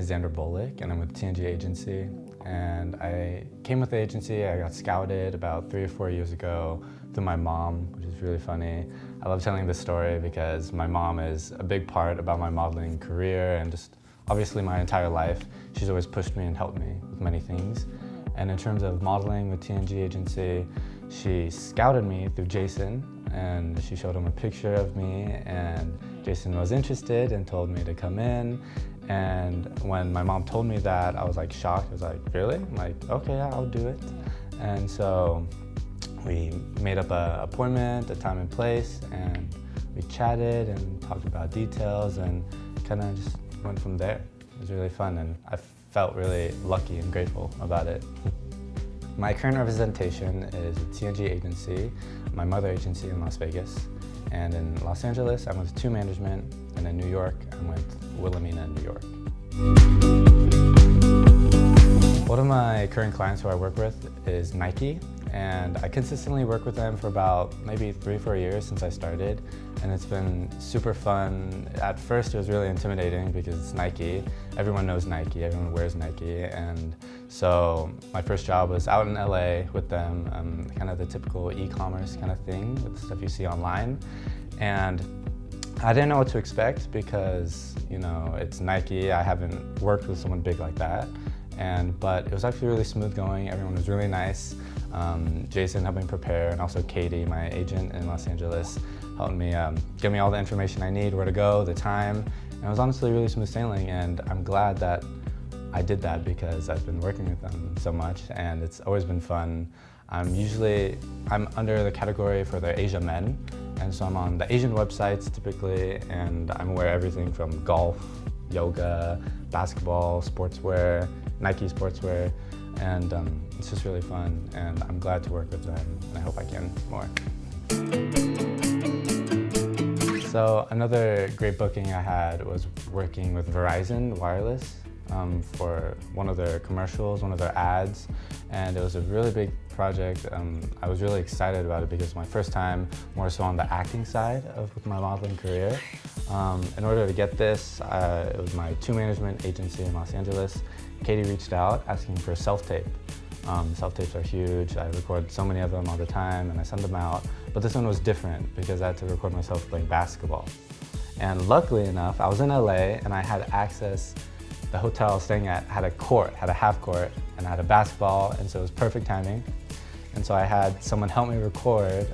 is Xander Bolick, and I'm with TNG Agency. And I came with the agency. I got scouted about 3 or 4 years ago through my mom, which is really funny. I love telling this story because my mom is a big part about my modeling career and just obviously my entire life. She's always pushed me and helped me with many things. And in terms of modeling with TNG Agency, she scouted me through Jason, and she showed him a picture of me, and Jason was interested and told me to come in. And when my mom told me that, I was like shocked. I was like, really? I'm like, okay, yeah, I'll do it. And so we made up an appointment, a time and place, and we chatted and talked about details and kind of just went from there. It was really fun, and I felt really lucky and grateful about it. My current representation is with TNG Agency, my mother agency in Las Vegas. And in Los Angeles, I'm with 2 Management, and in New York, I'm with Wilhelmina, New York. One of my current clients who I work with is Nike, and I consistently work with them for about maybe 3 or 4 years since I started, and it's been super fun. At first it was really intimidating because it's Nike. Everyone knows Nike, everyone wears Nike, and so my first job was out in LA with them, kind of the typical e-commerce kind of thing, with the stuff you see online. And I didn't know what to expect because, you know, it's Nike. I haven't worked with someone big like that. But it was actually really smooth going. Everyone was really nice. Jason helped me prepare, and also Katie, my agent in Los Angeles, helped me give me all the information I need, where to go, the time. And it was honestly really smooth sailing, and I'm glad that I did that because I've been working with them so much, and it's always been fun. I'm under the category for the Asia men, and so I'm on the Asian websites typically, and I'm aware of everything from golf, yoga, basketball, sportswear, Nike sportswear, and it's just really fun, and I'm glad to work with them, and I hope I can more. So another great booking I had was working with Verizon Wireless for one of their commercials, one of their ads, and it was a really big project. I was really excited about it because it was my first time more so on the acting side with my modeling career. In order to get this, it was my 2 Management agency in Los Angeles. Katie reached out asking for self-tape. Self-tapes are huge. I record so many of them all the time and I send them out. But this one was different because I had to record myself playing basketball. And luckily enough, I was in LA and I had access. The hotel I was staying at had a court, had a half court, and I had a basketball, and so it was perfect timing. And so I had someone help me record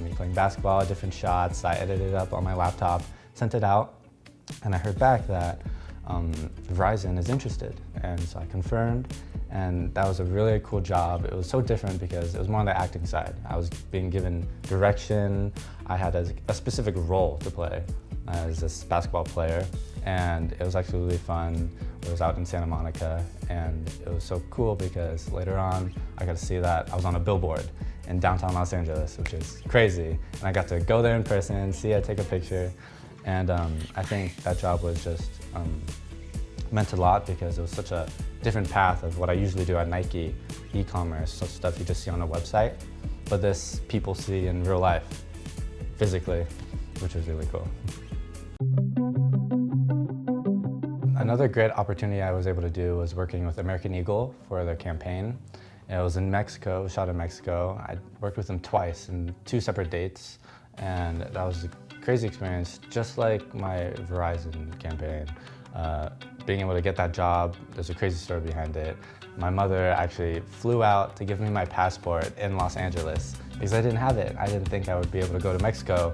me playing basketball, different shots. I edited it up on my laptop, sent it out, and I heard back that Verizon is interested. And so I confirmed, and that was a really cool job. It was so different because it was more on the acting side. I was being given direction. I had a specific role to play as this basketball player, and it was actually really fun. It was out in Santa Monica, and it was so cool because later on I got to see that I was on a billboard in downtown Los Angeles, which is crazy. And I got to go there in person, see it, take a picture, and I think that job was just meant a lot because it was such a different path of what I usually do at Nike, e-commerce, such stuff you just see on a website, but this people see in real life, physically, which was really cool. Another great opportunity I was able to do was working with American Eagle for their campaign. It was in Mexico, it was shot in Mexico. I worked with them twice in 2 separate dates, and that was a crazy experience, just like my Verizon campaign. Being able to get that job, there's a crazy story behind it. My mother actually flew out to give me my passport in Los Angeles because I didn't have it. I didn't think I would be able to go to Mexico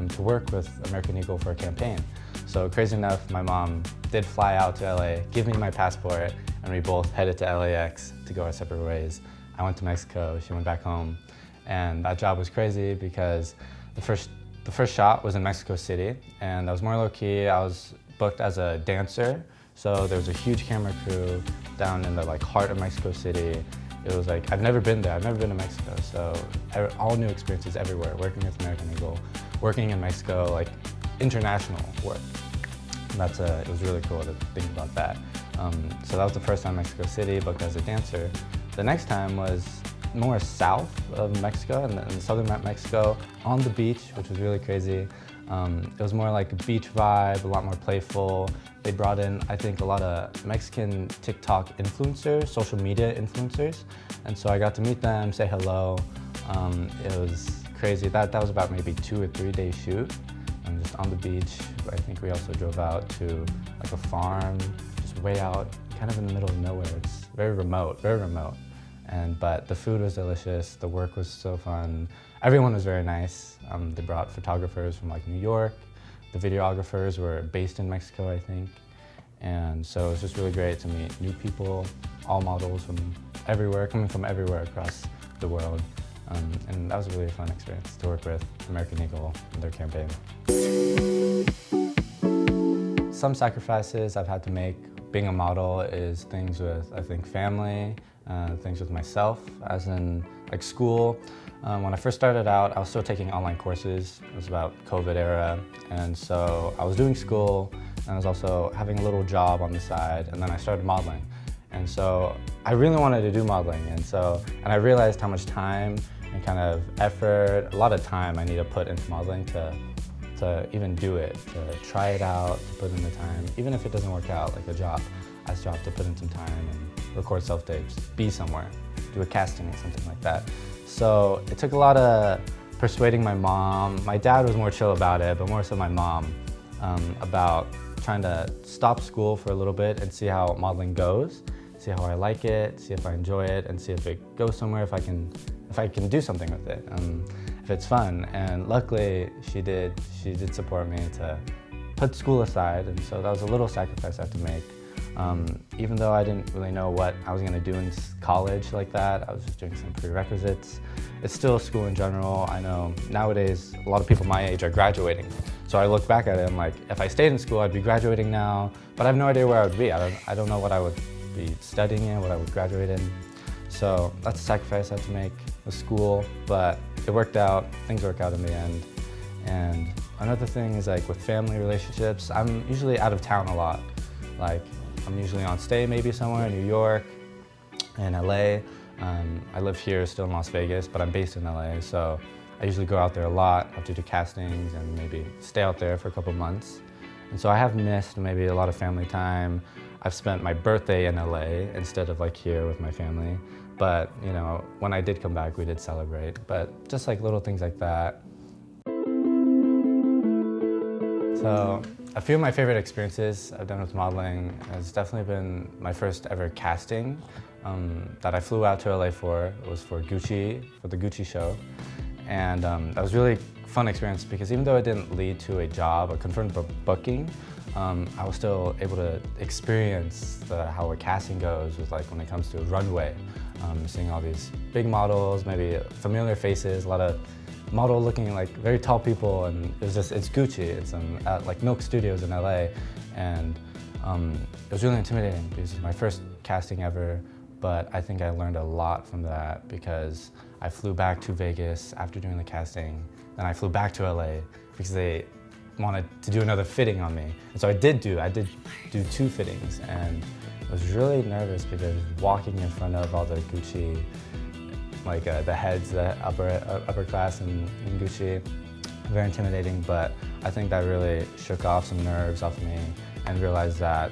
to work with American Eagle for a campaign. So crazy enough, my mom did fly out to LA, give me my passport, and we both headed to LAX to go our separate ways. I went to Mexico, she went back home, and that job was crazy because the first shot was in Mexico City, and that was more low-key. I was booked as a dancer, so there was a huge camera crew down in the heart of Mexico City. It was like, I've never been there, I've never been to Mexico, so all new experiences everywhere, working with American Eagle, working in Mexico, international work. It was really cool to think about that. So that was the first time Mexico City, booked as a dancer. The next time was more south of Mexico, in southern Mexico, on the beach, which was really crazy. It was more like a beach vibe, a lot more playful. They brought in, I think, a lot of Mexican TikTok influencers, social media influencers. And so I got to meet them, say hello. It was crazy. That was about maybe 2 or 3 day shoot. Just on the beach. I think we also drove out to like a farm, just way out, kind of in the middle of nowhere. It's very remote, but the food was delicious, the work was so fun. Everyone was very nice. They brought photographers from like New York. The videographers were based in Mexico, I think. And so it was just really great to meet new people, all models from everywhere, coming from everywhere across the world. And that was a really fun experience to work with American Eagle and their campaign. Some sacrifices I've had to make being a model is things with, I think, family, things with myself, as in like school. When I first started out, I was still taking online courses. It was about COVID era. And so I was doing school and I was also having a little job on the side, and then I started modeling. And so I really wanted to do modeling, and I realized how much time and kind of effort, a lot of time I need to put into modeling to even do it, to try it out, to put in the time. Even if it doesn't work out, like a job, I still have to put in some time and record self-tapes, be somewhere, do a casting or something like that. So it took a lot of persuading my mom. My dad was more chill about it, but more so my mom, about trying to stop school for a little bit and see how modeling goes, see how I like it, see if I enjoy it, and see if it goes somewhere, if I can do something with it, if it's fun. And luckily she did support me to put school aside, and so that was a little sacrifice I had to make. Even though I didn't really know what I was going to do in college like that, I was just doing some prerequisites. It's still school in general. I know nowadays a lot of people my age are graduating. So I look back at it and like, if I stayed in school, I'd be graduating now, but I have no idea where I would be. I don't know what I would be studying in, what I would graduate in. So that's a sacrifice I had to make with school, but it worked out. Things work out in the end. And another thing is like with family relationships, I'm usually out of town a lot. Like I'm usually on stay maybe somewhere in New York, in LA. I live here still in Las Vegas, but I'm based in LA, so I usually go out there a lot. I have to do castings and maybe stay out there for a couple months. And so I have missed maybe a lot of family time. I've spent my birthday in LA instead of like here with my family. But you know, when I did come back, we did celebrate. But just like little things like that. So a few of my favorite experiences I've done with modeling has definitely been my first ever casting that I flew out to LA for. It was for Gucci, for the Gucci show. And that was really fun experience because even though it didn't lead to a job, a confirmed booking, I was still able to experience how a casting goes with like when it comes to a runway. Seeing all these big models, maybe familiar faces, a lot of model looking like very tall people, and it's Gucci. It's at like Milk Studios in LA, and it was really intimidating because it's my first casting ever, but I think I learned a lot from that because I flew back to Vegas after doing the casting, then I flew back to LA because they wanted to do another fitting on me. And so I did do 2 fittings, and I was really nervous because walking in front of all the Gucci, like the heads, the upper class in Gucci, very intimidating, but I think that really shook off some nerves off me and realized that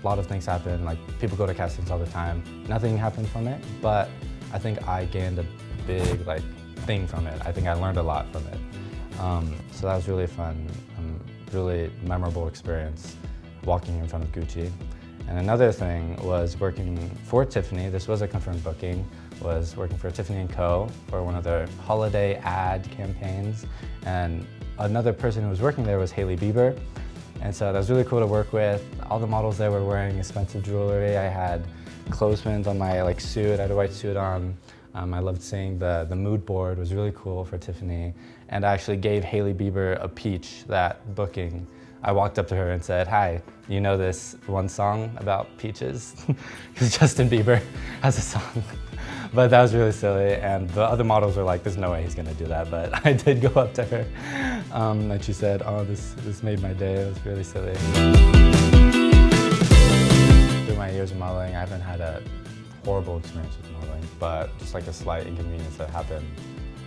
a lot of things happen, like people go to castings all the time, nothing happened from it, but I think I gained a big like thing from it. I think I learned a lot from it. So that was really fun, really memorable experience walking in front of Gucci. And another thing was working for Tiffany. This was a confirmed booking, was working for Tiffany & Co. for one of their holiday ad campaigns. And another person who was working there was Hailey Bieber. And so that was really cool to work with. All the models there were wearing expensive jewelry. I had clothespins on my like suit. I had a white suit on. I loved seeing the mood board. It was really cool for Tiffany. And I actually gave Hailey Bieber a peach that booking. I walked up to her and said, "Hi, you know this one song about peaches?" Because Justin Bieber has a song. But that was really silly, and the other models were like, "There's no way he's gonna do that," but I did go up to her, and she said, "Oh, this made my day." It was really silly. Through my years of modeling, I haven't had a horrible experience with modeling. but just like a slight inconvenience that happened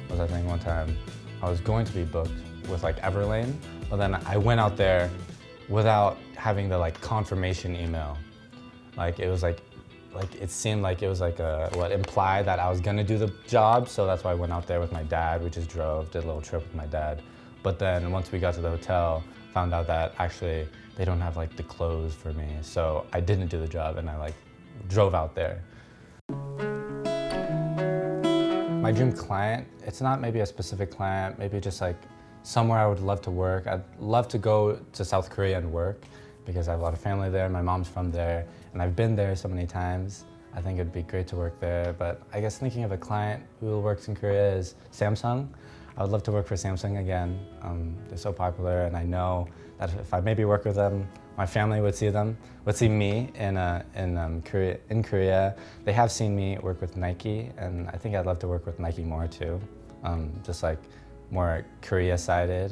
was, I think one time I was going to be booked with like Everlane, but then I went out there without having the like confirmation email. Like it was like it seemed like it was like what implied that I was gonna do the job, so that's why I went out there with my dad. We just drove, did a little trip with my dad. But then once we got to the hotel, found out that actually they don't have like the clothes for me, so I didn't do the job and I like drove out there. My dream client, it's not maybe a specific client, maybe just like somewhere I would love to work. I'd love to go to South Korea and work because I have a lot of family there, my mom's from there, and I've been there so many times. I think it'd be great to work there, but I guess thinking of a client who works in Korea is Samsung. I would love to work for Samsung again. They're so popular, and I know that if I maybe work with them, my family would see me in Korea. They have seen me work with Nike, and I think I'd love to work with Nike more too. Just like more Korea-sided,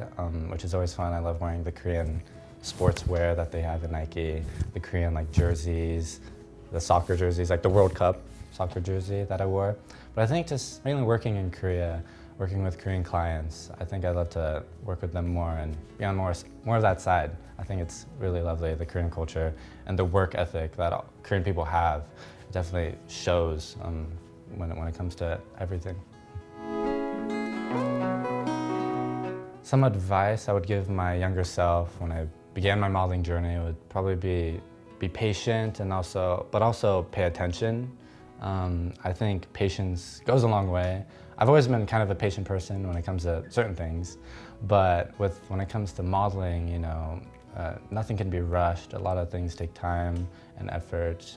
which is always fun. I love wearing the Korean sportswear that they have in Nike, the Korean like jerseys, the soccer jerseys, like the World Cup soccer jersey that I wore. But I think just mainly working in Korea, working with Korean clients, I think I'd love to work with them more and be on more of that side. I think it's really lovely, the Korean culture and the work ethic that Korean people have. It definitely shows when it comes to everything. Some advice I would give my younger self when I began my modeling journey would probably be patient and also pay attention. I think patience goes a long way. I've always been kind of a patient person when it comes to certain things, but when it comes to modeling, you know, nothing can be rushed. A lot of things take time and effort.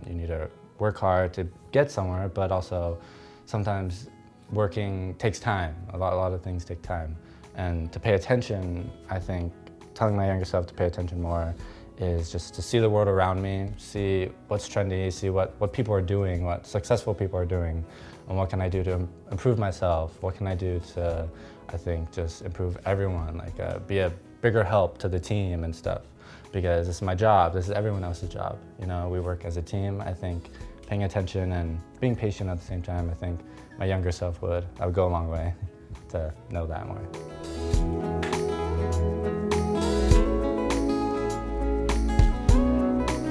You need to work hard to get somewhere, but also sometimes working takes time. A lot of things take time. And to pay attention, I think telling my younger self to pay attention more is just to see the world around me, see what's trendy, see what people are doing, what successful people are doing, and what can I do to improve myself, what can I do to, I think, just improve everyone, like be a bigger help to the team and stuff, because this is my job, this is everyone else's job. You know, we work as a team. I think paying attention and being patient at the same time, I think my younger self I would go a long way to know that more.